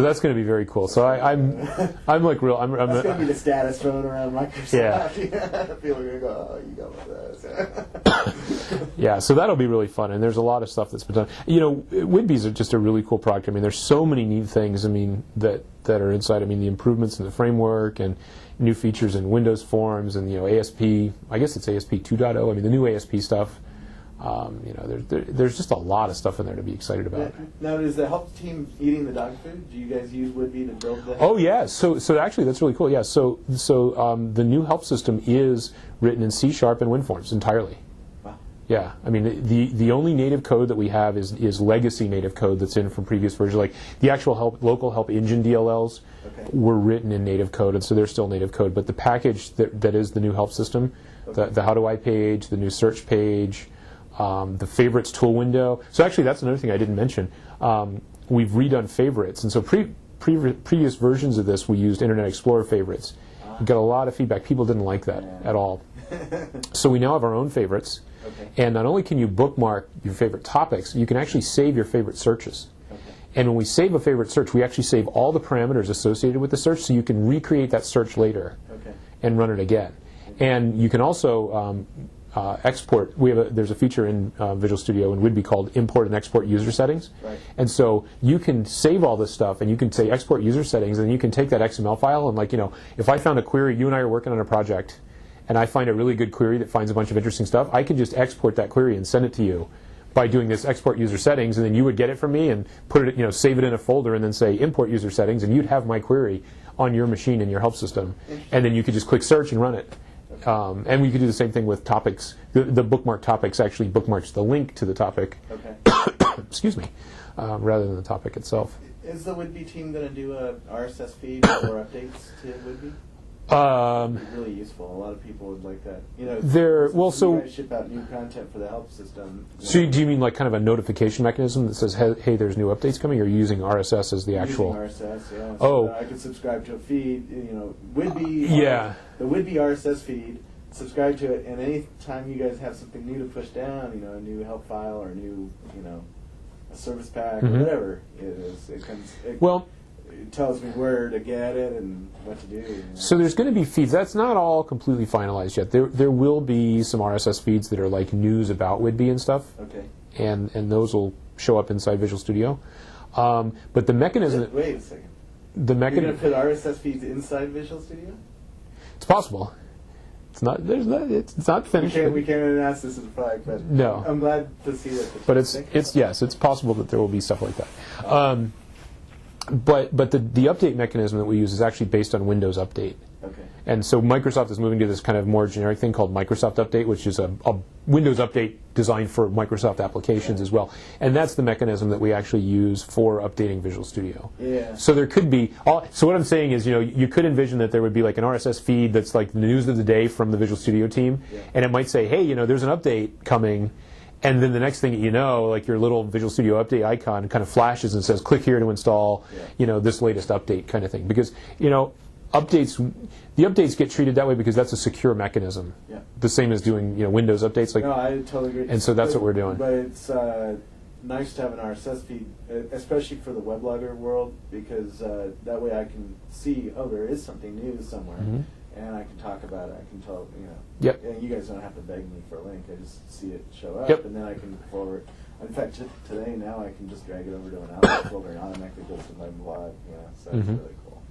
Speaker 8: That's going to be very cool. So I'm like real.
Speaker 1: That's going to be the status phone around Microsoft.
Speaker 8: Yeah.
Speaker 1: People are going to go, oh, you got one of those.
Speaker 8: Yeah, so that'll be really fun, and there's a lot of stuff that's been done. Whidbeys are just a really cool product. I mean, there's so many neat things. I mean, that are inside. I mean, the improvements in the framework and new features in Windows Forms and ASP. I guess it's ASP 2.0. I mean, the new ASP stuff. There's just a lot of stuff in there to be excited about.
Speaker 1: Now, is the help team eating the dog food? Do you guys use Whidbey to build the?
Speaker 8: Oh yeah, so actually that's really cool. Yeah, so the new help system is written in C# and WinForms entirely.
Speaker 1: Wow.
Speaker 8: Yeah, I mean the only native code that we have is legacy native code that's in from previous versions. Like the actual local help engine DLLs were written in native code, and so they're still native code. But the package that is the new help system, the How Do I page, the new search page. The favorites tool window. So actually, that's another thing I didn't mention. We've redone favorites, and so previous versions of this we used Internet Explorer favorites. We got a lot of feedback. People didn't like that at all. So we now have our own favorites, and not only can you bookmark your favorite topics, you can actually save your favorite searches. And when we save a favorite search, we actually save all the parameters associated with the search, so you can recreate that search later and run it again. And you can also export. There's a feature in Visual Studio and Whidbey called import and export user settings.
Speaker 1: Right.
Speaker 8: And so you can save all this stuff and you can say export user settings, and you can take that XML file and if I found a query, you and I are working on a project, and I find a really good query that finds a bunch of interesting stuff, I can just export that query and send it to you by doing this export user settings, and then you would get it from me and put it, save it in a folder and then say import user settings, and you'd have my query on your machine in your help system, and then you could just click search and run it. And we could do the same thing with topics. The bookmark topics actually bookmarks the link to the topic. Excuse me, rather than the topic itself.
Speaker 1: Is the Whidbey team going to do a RSS feed or updates to Whidbey? It'd be really useful. A lot of people would like that. You guys ship out new content for the help system.
Speaker 8: So do you mean like kind of a notification mechanism that says, hey, there's new updates coming, or using RSS as the actual?
Speaker 1: Using RSS, yeah.
Speaker 8: So
Speaker 1: I could subscribe to a feed. Whidbey. The Whidbey RSS feed. Subscribe to it, and any time you guys have something new to push down, a new help file or a new, a service pack or whatever it is, it comes. It tells me where to get it and what to do.
Speaker 8: So there's going to be feeds. That's not all completely finalized yet. There will be some RSS feeds that are like news about Whidbey and stuff.
Speaker 1: Okay.
Speaker 8: And those will show up inside Visual Studio. But the mechanism.
Speaker 1: Wait a second.
Speaker 8: You're
Speaker 1: going to put RSS feeds inside Visual Studio?
Speaker 8: It's possible. It's not. It's not finished.
Speaker 1: We can't announce this as a product, but
Speaker 8: no.
Speaker 1: I'm glad to see that.
Speaker 8: But it's possible that there will be stuff like that. But the update mechanism that we use is actually based on Windows Update.
Speaker 1: Okay.
Speaker 8: And so Microsoft is moving to this kind of more generic thing called Microsoft Update, which is a Windows Update designed for Microsoft applications as well. And that's the mechanism that we actually use for updating Visual Studio.
Speaker 1: Yeah.
Speaker 8: So there could be. So what I'm saying is, you could envision that there would be like an RSS feed that's like the news of the day from the Visual Studio team, and it might say, hey, there's an update coming. And then the next thing you know, like your little Visual Studio Update icon kind of flashes and says, click here to install, this latest update kind of thing. Because, the updates get treated that way because that's a secure mechanism. Yeah. The same as doing, Windows updates.
Speaker 1: No, I totally agree.
Speaker 8: And so that's what we're doing.
Speaker 1: But it's nice to have an RSS feed, especially for the weblogger world, because that way I can see, there is something new somewhere. Mm-hmm. And I can talk about it. I can tell,
Speaker 8: Yep.
Speaker 1: And you guys don't have to beg me for a link. I just see it show up,
Speaker 8: yep.
Speaker 1: And then I can forward. In fact, today now I can just drag it over to an Outlook folder and automatically goes to my blog. So that's really cool.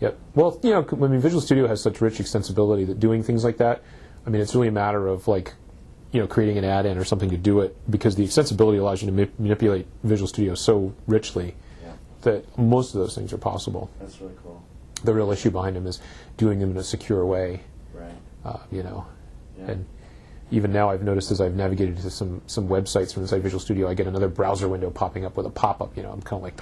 Speaker 8: Yep. Well, Visual Studio has such rich extensibility that doing things like that, it's really a matter of creating an add-in or something to do it, because the extensibility allows you to manipulate Visual Studio so richly that most of those things are possible.
Speaker 1: That's really cool.
Speaker 8: The real issue behind them is doing them in a secure way.
Speaker 1: Right.
Speaker 8: And even now I've noticed as I've navigated to some websites from inside Visual Studio, I get another browser window popping up with a pop-up. I'm kind of like,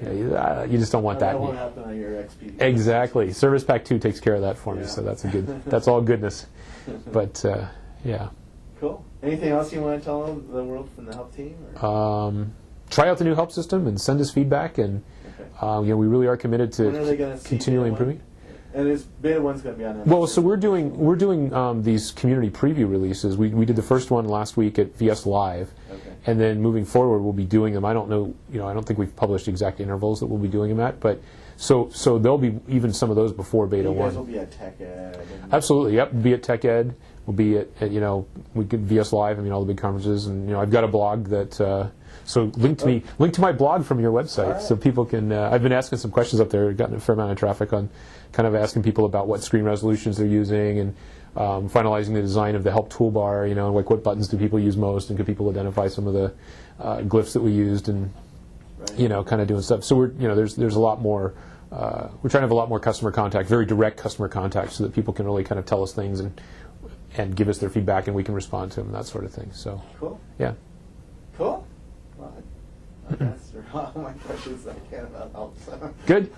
Speaker 8: you just don't want that.
Speaker 1: That won't happen on your XP.
Speaker 8: Exactly. Service Pack 2 takes care of that for me, so that's all goodness. But, yeah.
Speaker 1: Cool. Anything else you want to tell the world from the help team? Or?
Speaker 8: Try out the new help system and send us feedback, and
Speaker 1: Okay.
Speaker 8: we really are committed
Speaker 1: When are they
Speaker 8: to
Speaker 1: gonna see
Speaker 8: continually
Speaker 1: beta one?
Speaker 8: improving.
Speaker 1: And is beta 1's going to be on MS?
Speaker 8: Well, so we're doing these community preview releases. We did the first one last week at VS Live,
Speaker 1: Okay.
Speaker 8: and then moving forward we'll be doing them. I don't know, I don't think we've published exact intervals that we'll be doing them at, but so there'll be even some of those before beta
Speaker 1: You guys
Speaker 8: 1.
Speaker 1: will be at Tech Ed. And
Speaker 8: Absolutely, yep. We'll be at Tech Ed. We'll be at we could VS Live. All the big conferences, and I've got a blog that. So link to my blog from your website,
Speaker 1: right.
Speaker 8: so people can. I've been asking some questions up there. Gotten a fair amount of traffic on, kind of asking people about what screen resolutions they're using, and finalizing the design of the help toolbar. Like what buttons do people use most, and could people identify some of the glyphs that we used, and
Speaker 1: Right.
Speaker 8: kind of doing stuff. So we're there's a lot more. We're trying to have a lot more customer contact, very direct customer contact, so that people can really kind of tell us things and give us their feedback, and we can respond to them, that sort of thing. So
Speaker 1: Cool.
Speaker 8: yeah.
Speaker 1: Cool. Well, I've answered all my questions I can about help. So.
Speaker 8: Good.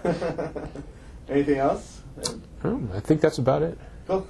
Speaker 1: Anything else?
Speaker 8: I think that's about it.
Speaker 1: Cool.